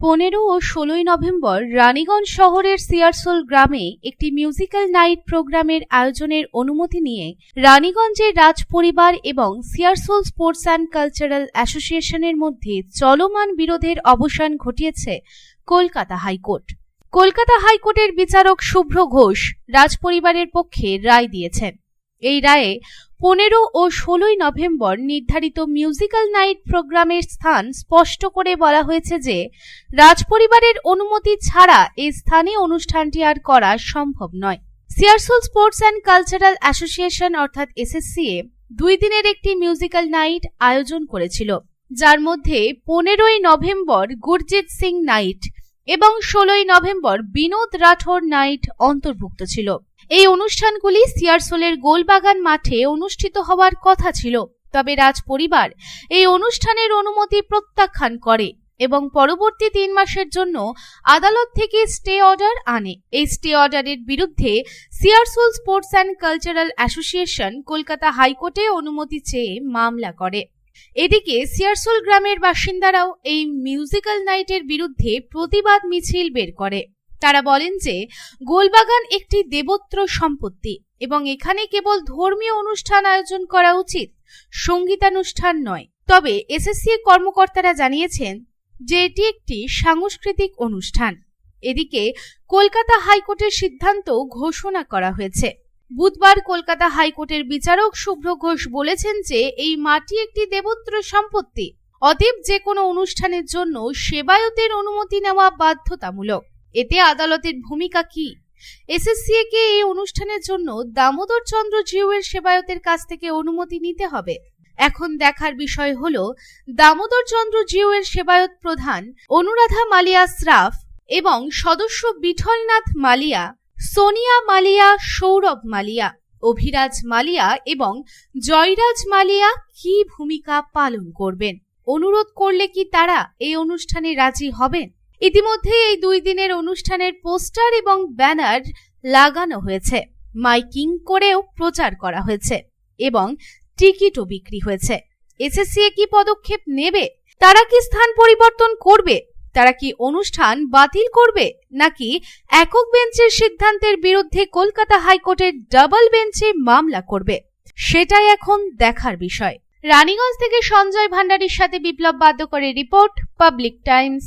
15 ও 16 November Raniganj শহরের সিয়ারসোল গ্রামে একটি মিউজিক্যাল নাইট প্রোগ্রামের আয়োজনের অনুমতি নিয়ে রানীগঞ্জের রাজ পরিবার এবং সিয়ারসোল স্পোর্টস অ্যান্ড কালচারাল অ্যাসোসিয়েশনের মধ্যে চলমান বিরোধের অবসান ঘটিয়েছে কলকাতা হাইকোর্ট। কলকাতা হাইকোর্টের বিচারক শুভ্র ঘোষ রাজ পরিবারের পক্ষে রায় দিয়েছেন। এই রায়ে 15 ও 16 নভেম্বর নির্ধারিত মিউজিক্যাল নাইট প্রোগ্রামের স্থান স্পষ্ট করে বলা হয়েছে যে রাজপরিবারের অনুমতি ছাড়া এই স্থানে অনুষ্ঠানটি আর করা সম্ভব নয়। Searsole sports and cultural association অর্থাৎ এসএসসিএ 2 দিনের একটি মিউজিক্যাল নাইট আয়োজন করেছিল, যার মধ্যে 15 নভেম্বর গুরজিৎ সিং নাইট এবং 16 নভেম্বর বিনোদ রাঠোর নাইট অন্তর্ভুক্ত ছিল। এই অনুষ্ঠানগুলি সিয়ারসোলের গোলবাগান মাঠে অনুষ্ঠিত হওয়ার কথা ছিল, তবে রাজ পরিবার এই অনুষ্ঠানের অনুমতি প্রত্যাখ্যান করে এবং পরবর্তী 3 মাসের জন্য আদালত থেকে স্টে অর্ডার আনে। এই স্টে অর্ডারের বিরুদ্ধে Searsole sports and cultural association Kolkata হাইকোর্টে অনুমতি চেয়ে মামলা করে। এদিকে সিয়ারসোল গ্রামের বাসিন্দারাও এই মিউজিক্যাল নাইটের বিরুদ্ধে প্রতিবাদ মিছিল বের করে। তারা বলেন যে গোলবাগান একটি দেবোত্র সম্পত্তি এবং এখানে কেবল ধর্মীয় অনুষ্ঠান আয়োজন করা উচিত, সঙ্গীতানুষ্ঠান নয়। তবে এসএসসি কর্মকর্তারা জানিয়েছেন যে এটি একটি সাংস্কৃতিক অনুষ্ঠান। এদিকে কলকাতা হাইকোর্টের সিদ্ধান্ত ঘোষণা করা হয়েছে। বুধবার কলকাতা হাইকোর্টের বিচারক শুভ্র ঘোষ বলেছেন যে এই মাটি একটি দেবোত্র সম্পত্তি, অতএব যে কোনো অনুষ্ঠানের জন্য সেবায়তের অনুমতি নেওয়া বাধ্যতামূলক। এতে আদালতের ভূমিকা কি? এসএসসিএ কে এই অনুষ্ঠানের জন্য দামোদর চন্দ্র জিউয়ের সেবায়তের কাছ থেকে অনুমতি নিতে হবে। এখন দেখার বিষয় হলো দামোদর চন্দ্র জিউয়ের সেবায়ত প্রধান অনুরাধা মালিয়া শ্রাফ এবং সদস্য বিঠলনাথ মালিয়া, সোনিয়া মালিয়া, সৌরভ মালিয়া, অভিরাজ মালিয়া এবং জয়রাজ মালিয়া কি ভূমিকা পালন করবেন। অনুরোধ করলে কি তারা এই অনুষ্ঠানে রাজি হবেন? ইতিমধ্যে এই 2 দিনের অনুষ্ঠানের পোস্টার এবং ব্যানার লাগানো হয়েছে, মাইকিং করেও প্রচার করা হয়েছে এবং টিকিটও বিক্রি হয়েছে। এসএসসিএ কি পদক্ষেপ নেবে? তারা কি স্থান পরিবর্তন করবে? তারা কি অনুষ্ঠান বাতিল করবে, নাকি একক বেঞ্চের সিদ্ধান্তের বিরুদ্ধে কলকাতা হাইকোর্টের ডাবল বেঞ্চে মামলা করবে? সেটাই এখন দেখার বিষয়। রানীগঞ্জ থেকে সঞ্জয় ভান্ডারীর সাথে বিপ্লব বাদ্যকরের রিপোর্ট, পাবলিক টাইমস।